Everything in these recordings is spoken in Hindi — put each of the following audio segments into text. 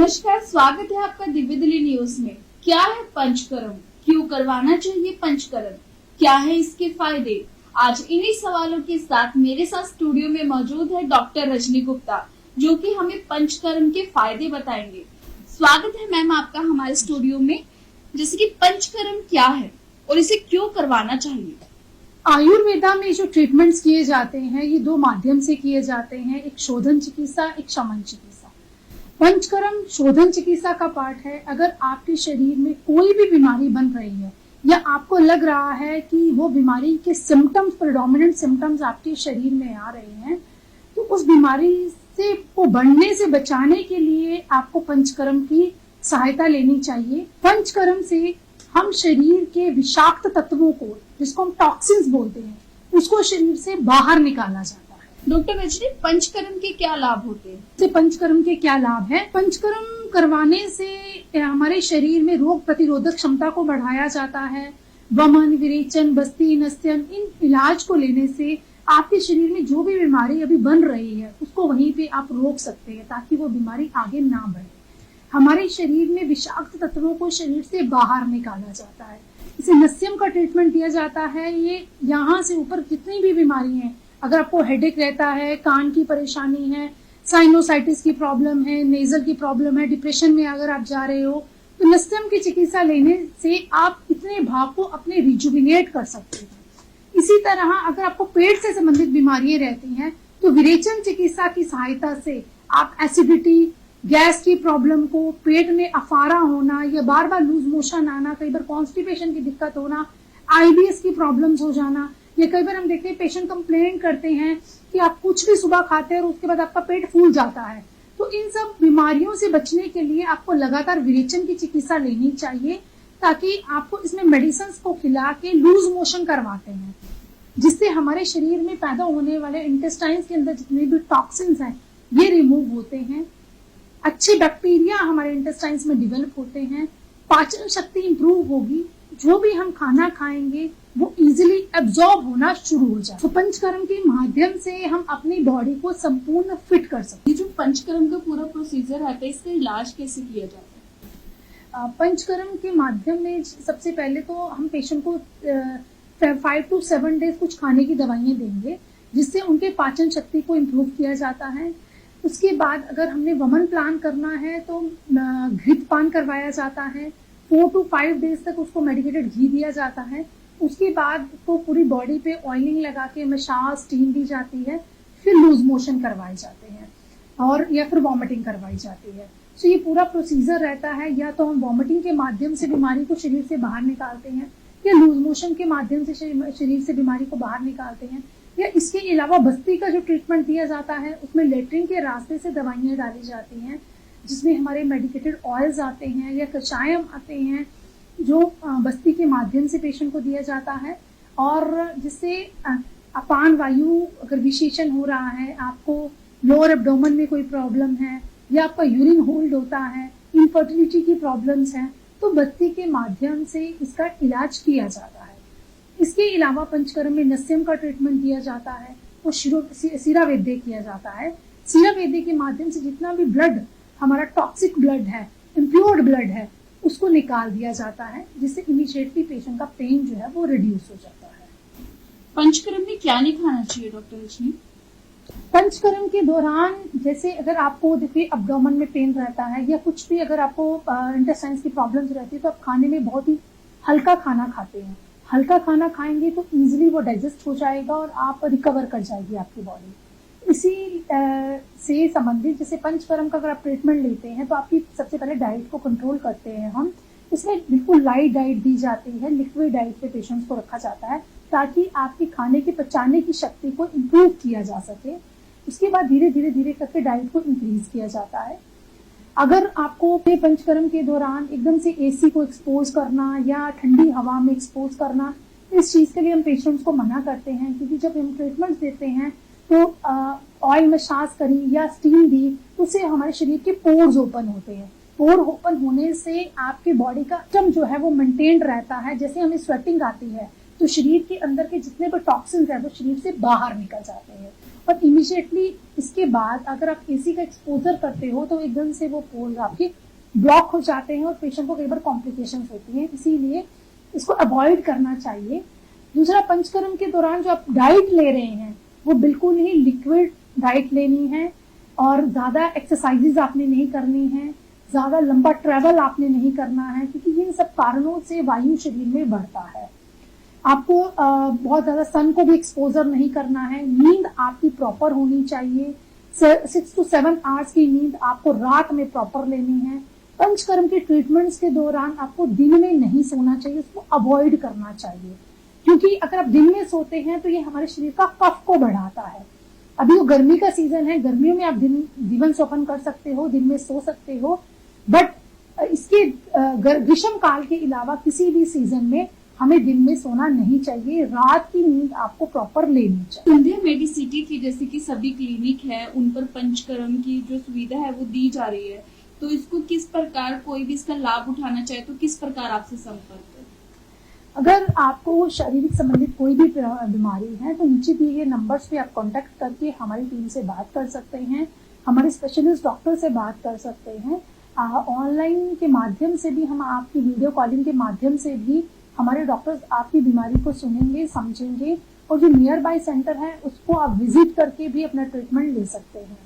नमस्कार, स्वागत है आपका दिव्य दिल्ली न्यूज में। क्या है पंचकर्म, क्यों करवाना चाहिए पंचकर्म, क्या है इसके फायदे? आज इन्हीं सवालों के साथ मेरे साथ स्टूडियो में मौजूद है डॉक्टर रजनी गुप्ता, जो कि हमें पंचकर्म के फायदे बताएंगे। स्वागत है मैम आपका हमारे स्टूडियो में। जैसे कि पंचकर्म क्या है और इसे क्यों करवाना चाहिए? आयुर्वेदा में जो ट्रीटमेंट्स किए जाते हैं ये दो माध्यम से किए जाते हैं, एक शोधन चिकित्सा, एक शमन चिकित्सा। पंचकर्म शोधन चिकित्सा का पार्ट है। अगर आपके शरीर में कोई भी बीमारी बन रही है या आपको लग रहा है कि वो बीमारी के सिम्टम्स, प्रेडोमिनेंट सिम्टम्स आपके शरीर में आ रहे हैं, तो उस बीमारी से को बढ़ने से बचाने के लिए आपको पंचकर्म की सहायता लेनी चाहिए। पंचकर्म से हम शरीर के विषाक्त तत्वों को, जिसको हम टॉक्सिन्स बोलते हैं, उसको शरीर से बाहर निकाला जाता है। डॉक्टर रजनी, पंचकर्म के क्या लाभ होते हैं? पंचकर्म के क्या लाभ है? पंचकर्म करवाने से हमारे शरीर में रोग प्रतिरोधक क्षमता को बढ़ाया जाता है। वमन, विरेचन, बस्ती, नस्यन, इन इलाज को लेने से आपके शरीर में जो भी बीमारी अभी बन रही है उसको वहीं पे आप रोक सकते हैं, ताकि वो बीमारी आगे ना बढ़े। हमारे शरीर में विषाक्त तत्वों को शरीर से बाहर निकाला जाता है। इसे नस्यम का ट्रीटमेंट दिया जाता है। ये यहाँ से ऊपर जितनी भी बीमारी है, अगर आपको हेडेक रहता है, कान की परेशानी है, साइनोसाइटिस की प्रॉब्लम है, नेजल की प्रॉब्लम है, डिप्रेशन में अगर आप जा रहे हो, तो नस्यम की चिकित्सा लेने से आप इतने भाग को अपने रिजुविनेट कर सकते हैं। इसी तरह अगर आपको पेट से संबंधित बीमारियां रहती हैं, तो विरेचन चिकित्सा की सहायता से आप एसिडिटी, गैस की प्रॉब्लम को, पेट में अफारा होना या बार बार लूज मोशन आना, कई बार कॉन्स्टिपेशन की दिक्कत होना, आईबीएस की प्रॉब्लम्स हो जाना, या कई बार हम देखते हैं पेशेंट कंप्लेन करते हैं कि आप कुछ भी सुबह खाते हैं और उसके बाद आपका पेट फूल जाता है। तो इन सब बीमारियों से बचने के लिए आपको लगातार विरेचन की चिकित्सा लेनी चाहिए, ताकि आपको इसमें मेडिसिन को खिला के लूज मोशन करवाते हैं, जिससे हमारे शरीर में पैदा होने वाले इंटेस्टाइन्स के अंदर जितने भी टॉक्सिन्स हैं ये रिमूव होते हैं। अच्छे बैक्टीरिया हमारे इंटेस्टाइन्स में डेवलप होते हैं, पाचन शक्ति इंप्रूव होगी, जो भी हम खाना खाएंगे वो इजीली एब्जॉर्ब होना शुरू हो जाए। तो पंचकर्म के माध्यम से हम अपनी बॉडी को संपूर्ण फिट कर सकते हैं। ये जो पंचकर्म का पूरा प्रोसीजर है, इसका इलाज कैसे किया जाता है? पंचकर्म के माध्यम में सबसे पहले तो हम पेशेंट को 5 to 7 डेज कुछ खाने की दवाइयां देंगे, जिससे उनके पाचन शक्ति को इम्प्रूव किया जाता है। उसके बाद अगर हमने वमन प्लान करना है तो घृत पान करवाया जाता है। 4 to 5 डेज तक उसको मेडिकेटेड घी दिया जाता है। उसके बाद उसको पूरी बॉडी पे ऑयलिंग लगा के मसाज, स्टीम दी जाती है। फिर लूज मोशन करवाए जाते हैं और या फिर वॉमिटिंग करवाई जाती है। तो ये पूरा प्रोसीजर रहता है। या तो हम वॉमिटिंग के माध्यम से बीमारी को शरीर से बाहर निकालते हैं, या लूज मोशन के माध्यम से शरीर से बीमारी को बाहर निकालते हैं, या इसके अलावा बस्ती का जो ट्रीटमेंट दिया जाता है उसमें लेटरिन के रास्ते से दवाइयाँ डाली जाती हैं, जिसमें हमारे मेडिकेटेड ऑयल्स आते हैं या कषायम आते हैं, जो बस्ती के माध्यम से पेशेंट को दिया जाता है। और जिससे अपान वायु अगर विशेषण हो रहा है, आपको लोअर एब्डोमेन में कोई प्रॉब्लम है, या आपका यूरिन होल्ड होता है, इनफर्टिलिटी की प्रॉब्लम्स हैं, तो बस्ती के माध्यम से इसका इलाज किया जाता है। इसके अलावा पंचकर्म में नस्यम का ट्रीटमेंट दिया जाता है, वो सीरा वैद्य किया जाता है। सीरा वैद्य के माध्यम से जितना भी ब्लड हमारा टॉक्सिक ब्लड है, इम्प्योर्ड ब्लड है, उसको निकाल दिया जाता है, जिससे इमीडिएटली पेशेंट का पेन जो है वो रिड्यूस हो जाता है। पंचकर्म में क्या नहीं खाना चाहिए डॉक्टर रजनी? पंचकर्म के दौरान जैसे अगर आपको देखिए अब्डोमेन में पेन रहता है, या कुछ भी अगर आपको इंटेस्टाइन्स की प्रॉब्लम्स रहती है, तो आप खाने में बहुत ही हल्का खाना खाते हैं। हल्का खाना खाएंगे तो इजीली वो डाइजेस्ट हो जाएगा और आप रिकवर कर जाएगी आपकी बॉडी। इसी से संबंधित जैसे पंचकर्म का अगर आप ट्रीटमेंट लेते हैं तो आपकी सबसे पहले डाइट को कंट्रोल करते हैं हम। इसमें बिल्कुल लाइट डाइट दी जाती है, लिक्विड डाइट पे पेशेंट्स को रखा जाता है, ताकि आपकी खाने के पचाने की शक्ति को इम्प्रूव किया जा सके। उसके बाद धीरे धीरे धीरे करके डाइट को इंक्रीज किया जाता है। अगर आपको पंचकर्म के दौरान एकदम से एसी को एक्सपोज करना या ठंडी हवा में एक्सपोज करना, इस चीज के लिए हम पेशेंट्स को मना करते हैं, क्योंकि जब हम ट्रीटमेंट देते हैं तो ऑयल मसाज करी या स्टीम दी, तो उससे हमारे शरीर के पोर्स ओपन होते हैं। पोर ओपन होने से आपके बॉडी का सिस्टम जो है वो मेंटेन्ड रहता है। जैसे हमें स्वेटिंग आती है तो तो शरीर के अंदर के जितने भी टॉक्सिन्स हैं वो शरीर से बाहर निकल जाते हैं। और इमीडिएटली इसके बाद अगर आप एसी का एक्सपोजर करते हो तो एकदम से वो पोर्स आपके ब्लॉक हो जाते हैं और पेशेंट को कई बार कॉम्प्लिकेशंस होती हैं, इसीलिए इसको अवॉइड करना चाहिए। दूसरा, पंचकर्म के दौरान जो आप डाइट ले रहे हैं वो बिल्कुल ही लिक्विड डाइट लेनी है और ज्यादा एक्सरसाइजेज आपने नहीं करनी है, ज्यादा लंबा ट्रेवल आपने नहीं करना है, क्योंकि इन सब कारणों से वायु शरीर में बढ़ता है। आपको बहुत ज्यादा सन को भी एक्सपोजर नहीं करना है। नींद आपकी प्रॉपर होनी चाहिए, 6 to 7 आवर्स की नींद आपको रात में प्रॉपर लेनी है। पंचकर्म के ट्रीटमेंट्स के दौरान आपको दिन में नहीं सोना चाहिए, उसको अवॉइड करना चाहिए, क्योंकि अगर आप दिन में सोते हैं तो ये हमारे शरीर का कफ को बढ़ाता है। अभी वो गर्मी का सीजन है, गर्मियों में आप जीवन शोपन कर सकते हो, दिन में सो सकते हो, बट इसके ग्रीष्म काल के अलावा किसी भी सीजन में हमें दिन में सोना नहीं चाहिए, रात की नींद आपको प्रॉपर लेनी चाहिए। संध्या मेडिसिटी की जैसे कि सभी क्लिनिक है उन पर पंचकर्म की जो सुविधा है वो दी जा रही है, तो इसको किस प्रकार कोई भी इसका लाभ उठाना चाहे तो किस प्रकार आपसे संपर्क करें? अगर आपको शारीरिक संबंधित कोई भी बीमारी है तो नीचे दिए गए नंबर्स पे आप कांटेक्ट करके हमारी टीम से बात कर सकते हैं, हमारे स्पेशलिस्ट डॉक्टर से बात कर सकते हैं। ऑनलाइन के माध्यम से भी हम आपकी वीडियो कॉलिंग के माध्यम से भी हमारे डॉक्टर्स आपकी बीमारी को सुनेंगे, समझेंगे, और जो नियर बाय सेंटर है उसको आप विजिट करके भी अपना ट्रीटमेंट ले सकते हैं।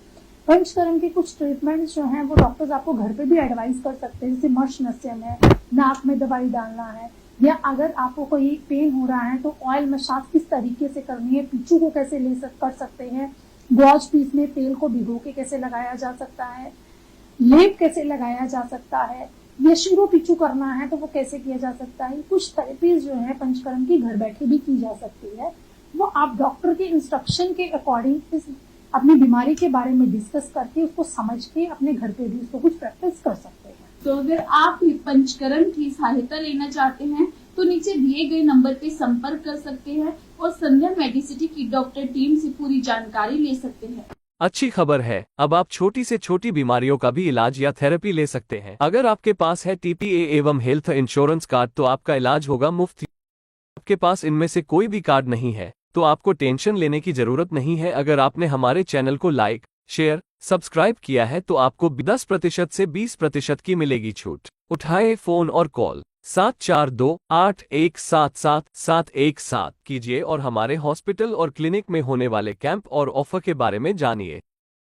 पंचकर्म के कुछ ट्रीटमेंट्स जो हैं वो डॉक्टर्स आपको घर पे भी एडवाइस कर सकते हैं, जैसे मर्शनस्यम है, नाक में दवाई डालना है, या अगर आपको कोई पेन हो रहा है तो ऑयल मसाज किस तरीके से करनी है, पीछू को कैसे कर सकते हैं, गॉज पीस में तेल को भिगो के कैसे लगाया जा सकता है, लेप कैसे लगाया जा सकता है, या शिरो पीछू करना है तो वो कैसे किया जा सकता है। कुछ थेरेपीज जो है पंचकर्म की घर बैठे भी की जा सकती है, वो आप डॉक्टर के इंस्ट्रक्शन के अकॉर्डिंग इस अपनी बीमारी के बारे में डिस्कस करके उसको समझ के अपने घर पे भी उसको कुछ प्रैक्टिस कर सकते हैं। तो अगर आप भी पंचकर्म की सहायता लेना चाहते हैं तो नीचे दिए गए नंबर पे संपर्क कर सकते हैं और संध्या मेडिसिटी की डॉक्टर टीम से पूरी जानकारी ले सकते हैं। अच्छी खबर है, अब आप छोटी से छोटी बीमारियों का भी इलाज या थेरेपी ले सकते हैं। अगर आपके पास है TPA एवं हेल्थ इंश्योरेंस कार्ड तो आपका इलाज होगा मुफ्त। आपके पास इनमें से कोई भी कार्ड नहीं है तो आपको टेंशन लेने की जरूरत नहीं है। अगर आपने हमारे चैनल को लाइक, शेयर, सब्सक्राइब किया है तो आपको 10% से 20% की मिलेगी छूट। उठाए फोन और कॉल 7428177717 कीजिए और हमारे हॉस्पिटल और क्लिनिक में होने वाले कैंप और ऑफर के बारे में जानिए।